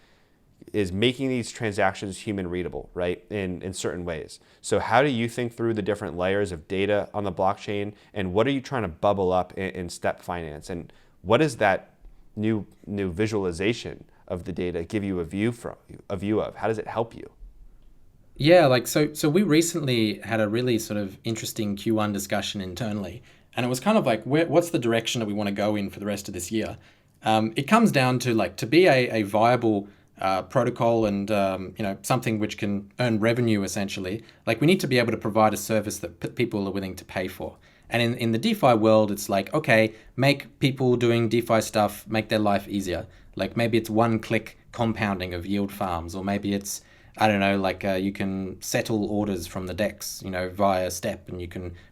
making these transactions human readable, right, in certain ways. So how do you think through the different layers of data on the blockchain, and what are you trying to bubble up in Step Finance? And what does that new visualization of the data give you a view of? How does it help you? Yeah, like so we recently had a really sort of interesting Q1 discussion internally, and it was kind of like, what's the direction that we want to go in for the rest of this year? It comes down to like, to be a viable protocol and something which can earn revenue essentially, like we need to be able to provide a service that people are willing to pay for. And in the DeFi world, it's like, okay, make people doing DeFi stuff, make their life easier. Like maybe it's one-click compounding of yield farms, or maybe it's, I don't know, like you can settle orders from the DEX, via Step, and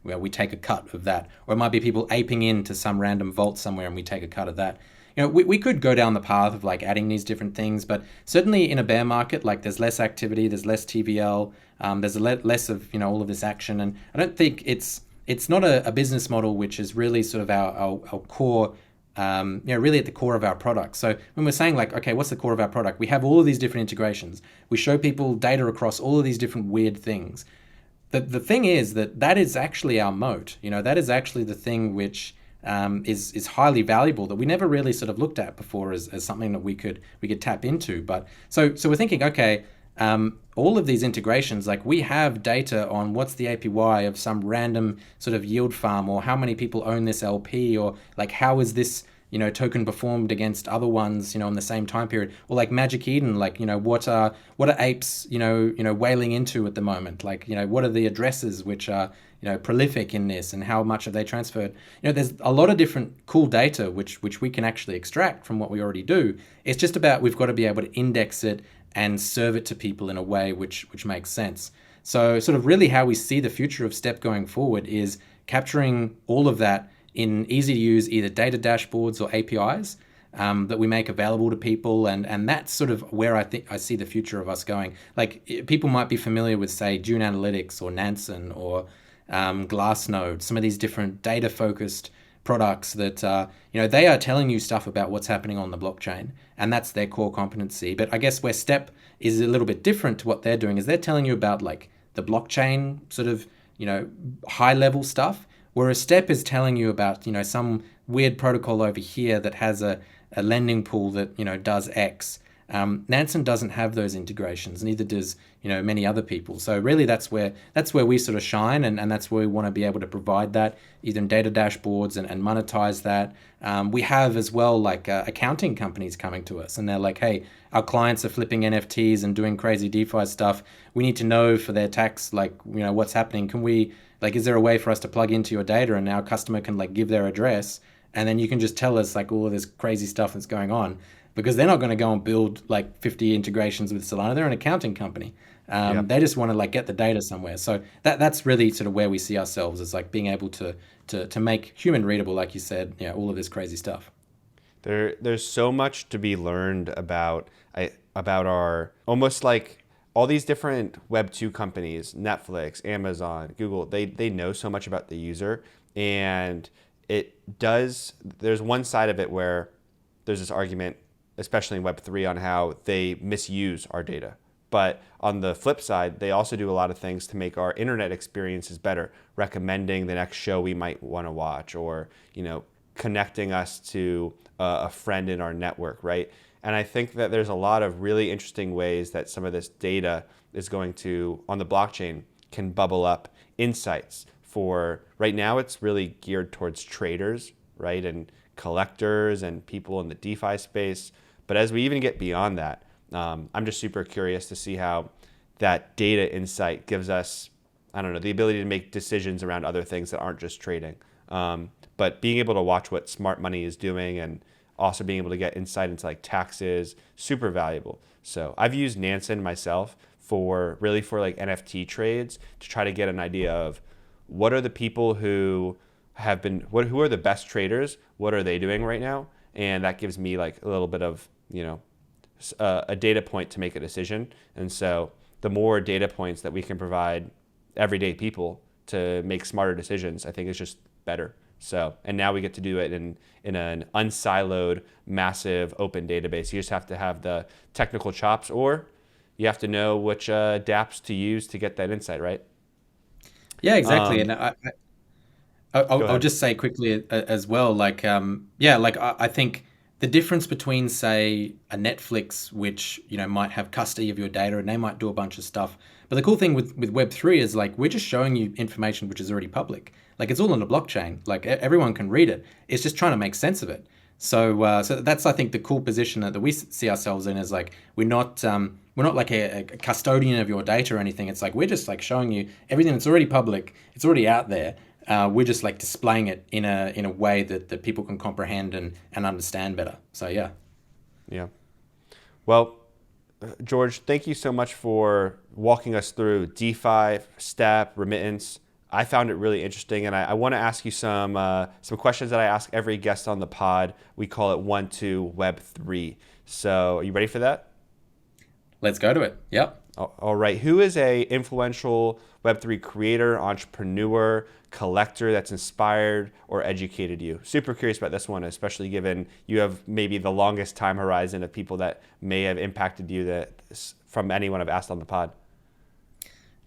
we take a cut of that. Or it might be people aping into some random vault somewhere and we take a cut of that. We could go down the path of like adding these different things, but certainly in a bear market, like there's less activity, there's less TVL, there's less of all of this action, and I don't think it's not a business model which is really sort of our core, really at the core of our product. So when we're saying like, okay, what's the core of our product? We have all of these different integrations. We show people data across all of these different weird things. The thing is that is actually our moat. That is actually the thing which is highly valuable that we never really sort of looked at before as something that we could tap into. But so we're thinking, okay, all of these integrations, like we have data on what's the APY of some random sort of yield farm, or how many people own this LP, or like how is this token performed against other ones in the same time period, or like Magic Eden, like what are apes whaling into at the moment, like what are the addresses which are prolific in this, and how much have they transferred. There's a lot of different cool data which we can actually extract from what we already do. It's just about, we've got to be able to index it and serve it to people in a way which makes sense. So sort of really how we see the future of Step going forward is capturing all of that in easy to use either data dashboards or APIs that we make available to people, and that's sort of where I think I see the future of us going. Like people might be familiar with, say, Dune Analytics or Nansen or Glassnode, some of these different data focused products that they are telling you stuff about what's happening on the blockchain, and that's their core competency. But I guess where Step is a little bit different to what they're doing is they're telling you about like the blockchain sort of high level stuff, whereas Step is telling you about some weird protocol over here that has a lending pool that does X. Nansen doesn't have those integrations, neither does many other people. So really, that's where we sort of shine, and that's where we want to be able to provide that either in data dashboards and monetize that. We have as well like accounting companies coming to us, and they're like, hey, our clients are flipping NFTs and doing crazy DeFi stuff. We need to know for their tax, like what's happening. Can we, like, is there a way for us to plug into your data and our customer can like give their address, and then you can just tell us like all of this crazy stuff that's going on, because they're not going to go and build like 50 integrations with Solana. They're an accounting company. Yeah. They just want to like get the data somewhere. So that's really sort of where we see ourselves, as like being able to make human readable, like you said, all of this crazy stuff. There's so much to be learned about our almost like all these different Web 2 companies, Netflix, Amazon, Google, they know so much about the user. And there's one side of it where there's this argument, especially in Web 3, on how they misuse our data. But on the flip side, they also do a lot of things to make our internet experiences better, recommending the next show we might want to watch, or connecting us to a friend in our network, right? And I think that there's a lot of really interesting ways that some of this data is going to, on the blockchain, can bubble up insights for, right now it's really geared towards traders, right? And collectors and people in the DeFi space. But as we even get beyond that, I'm just super curious to see how that data insight gives us, I don't know, the ability to make decisions around other things that aren't just trading. But being able to watch what smart money is doing, and also being able to get insight into like taxes, super valuable. So I've used Nansen myself for like NFT trades to try to get an idea of what are the people who who are the best traders, what are they doing right now? And that gives me like a little bit of, a data point to make a decision. And so the more data points that we can provide everyday people to make smarter decisions, I think is just better. So, and now we get to do it in an unsiloed, massive, open database. You just have to have the technical chops, or you have to know which dApps to use to get that insight, right? Yeah, exactly. Um, And Go I'll ahead. just say quickly as well, like, yeah, like I think the difference between, say, a Netflix, which, might have custody of your data and they might do a bunch of stuff. But the cool thing with Web3 is like, we're just showing you information which is already public. Like it's all on the blockchain. Like everyone can read it. It's just trying to make sense of it. So that's, I think, the cool position that we see ourselves in, is like, we're not like a custodian of your data or anything. It's like, we're just like showing you everything that's already public. It's already out there. We're just like displaying it in a way that people can comprehend and understand better. So yeah. Yeah. Well, George, thank you so much for walking us through DeFi, Step, remittance. I found it really interesting, and I want to ask you some questions that I ask every guest on the pod. We call it 1-2 Web 3. So, are you ready for that? Let's go to it. Yep. All right. Who is a influential Web3 creator, entrepreneur, collector that's inspired or educated you? Super curious about this one, especially given you have maybe the longest time horizon of people that may have impacted you that from anyone I've asked on the pod.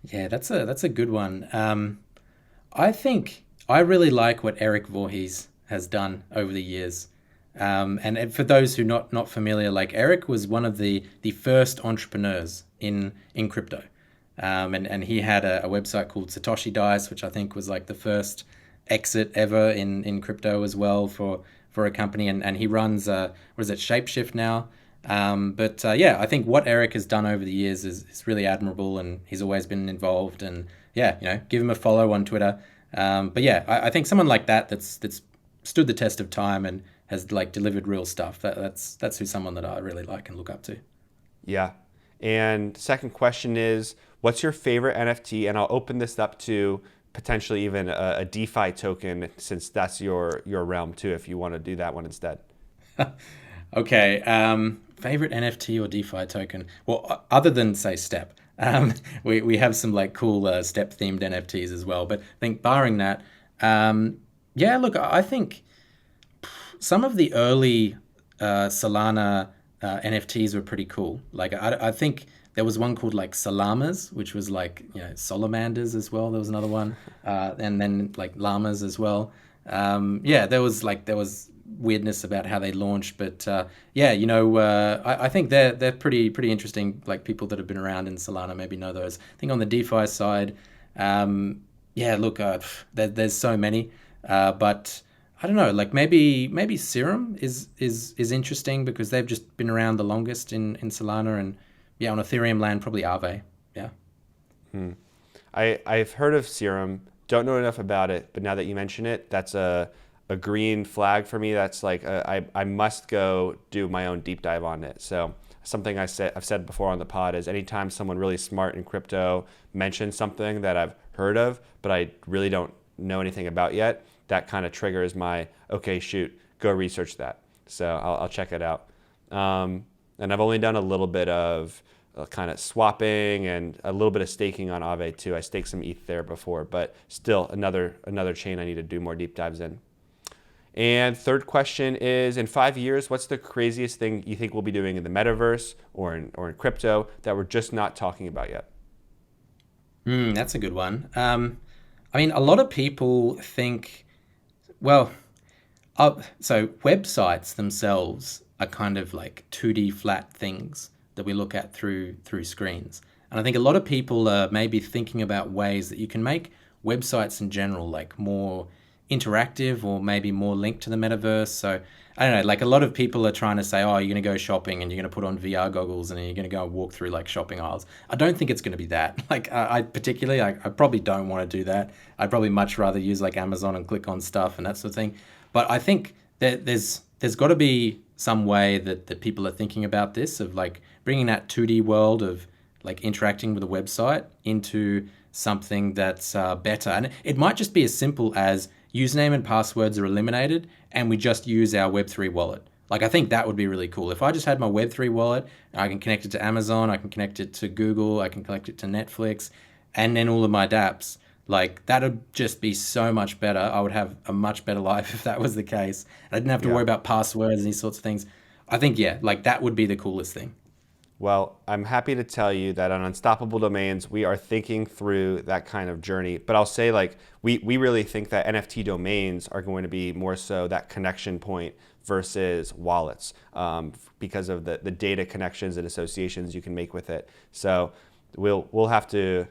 Yeah, that's a good one. I think I really like what Eric Voorhees has done over the years. And for those who not familiar, like Eric was one of the first entrepreneurs in crypto, and he had a website called Satoshi Dice, which I think was like the first exit ever in crypto as well for a company, and he runs what is it, Shapeshift now. But yeah, I think what Eric has done over the years is really admirable, and he's always been involved. And yeah, give him a follow on Twitter. But yeah, I think someone like that that's stood the test of time and has like delivered real stuff. That's who's someone that I really like and look up to. Yeah. And second question is, what's your favorite NFT? And I'll open this up to potentially even a DeFi token, since that's your realm too, if you want to do that one instead. Okay, favorite NFT or DeFi token? Well, other than say Step, we have some like cool Step themed NFTs as well. But I think barring that, yeah, look, I think some of the early Solana NFTs were pretty cool. Like I think there was one called like Salamas, which was like salamanders as well. There was another one, and then like llamas as well. Yeah, there was weirdness about how they launched, but yeah, I think they're pretty interesting. Like people that have been around in Solana maybe know those. I think on the DeFi side, yeah, look, there's so many, but I don't know. Like maybe Serum is interesting because they've just been around the longest in Solana, and yeah, on Ethereum land probably Aave. Yeah. I've heard of Serum, don't know enough about it, but now that you mention it, that's a green flag for me. That's like I must go do my own deep dive on it. So something I've said before on the pod is anytime someone really smart in crypto mentions something that I've heard of, but I really don't know anything about yet, that kind of triggers my, okay, shoot, go research that. So I'll check it out. And I've only done a little bit of kind of swapping and a little bit of staking on Aave too. I staked some ETH there before, but still another chain I need to do more deep dives in. And third question is, in 5 years, what's the craziest thing you think we'll be doing in the metaverse or in crypto that we're just not talking about yet? That's a good one. I mean, a lot of people think, well, so websites themselves are kind of like 2D flat things that we look at through screens. And I think a lot of people are maybe thinking about ways that you can make websites in general like more interactive or maybe more linked to the metaverse. So I don't know, like a lot of people are trying to say, oh, you're going to go shopping and you're going to put on VR goggles and you're going to go and walk through like shopping aisles. I don't think it's going to be that. Like I particularly, I probably don't want to do that. I'd probably much rather use like Amazon and click on stuff and that sort of thing. But I think that there's got to be some way that people are thinking about this of like bringing that 2D world of like interacting with a website into something that's better. And it might just be as simple as username and passwords are eliminated and we just use our Web3 wallet. Like, I think that would be really cool. If I just had my Web3 wallet, I can connect it to Amazon, I can connect it to Google, I can connect it to Netflix, and then all of my dApps. Like, that'd just be so much better. I would have a much better life if that was the case. I didn't have to Yeah. worry about passwords and these sorts of things. I think, yeah, like that would be the coolest thing. Well, I'm happy to tell you that on Unstoppable Domains, we are thinking through that kind of journey. But I'll say, like, we really think that NFT domains are going to be more so that connection point versus wallets, because of the data connections and associations you can make with it. So we'll have to.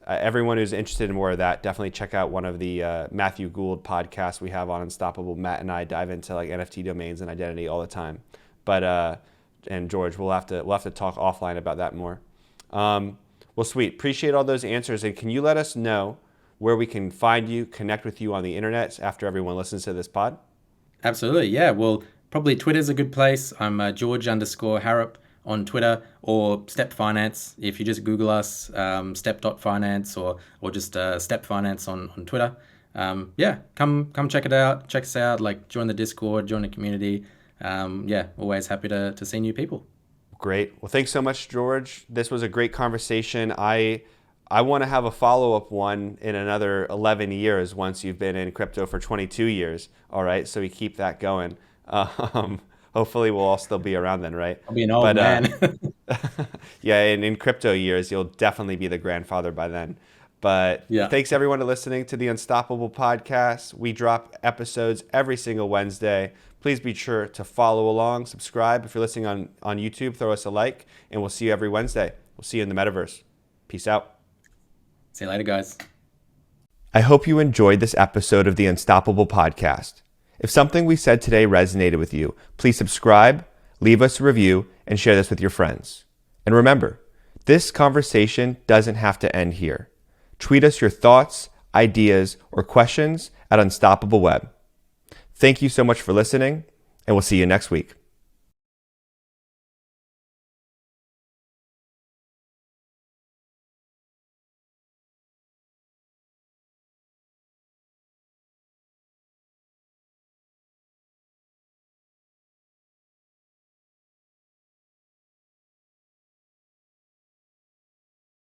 Everyone who's interested in more of that, definitely check out one of the Matthew Gould podcasts we have on Unstoppable. Matt and I dive into like NFT domains and identity all the time. But and George, we'll have to talk offline about that more. Well, sweet. Appreciate all those answers. And can you let us know where we can find you, connect with you on the internet after everyone listens to this pod? Absolutely, yeah. Well, probably Twitter's a good place. I'm George_Harrap on Twitter or Step Finance. If you just Google us, step.finance or just Step Finance on Twitter. Yeah, come check it out. Check us out. Like join the Discord, join the community. Yeah, always happy to see new people. Great. Well, thanks so much, George. This was a great conversation. I want to have a follow-up one in another 11 years once you've been in crypto for 22 years. All right, so we keep that going. Hopefully we'll all still be around then, right? I'll be an old But man. yeah, in crypto years, you'll definitely be the grandfather by then. But Yeah. thanks everyone to listening to the Unstoppable podcast. We drop episodes every single Wednesday. Please be sure to follow along, subscribe. If you're listening on YouTube, throw us a like, and we'll see you every Wednesday. We'll see you in the metaverse. Peace out. See you later, guys. I hope you enjoyed this episode of the Unstoppable podcast. If something we said today resonated with you, please subscribe, leave us a review, and share this with your friends. And remember, this conversation doesn't have to end here. Tweet us your thoughts, ideas, or questions at Unstoppable Web. Thank you so much for listening, and we'll see you next week.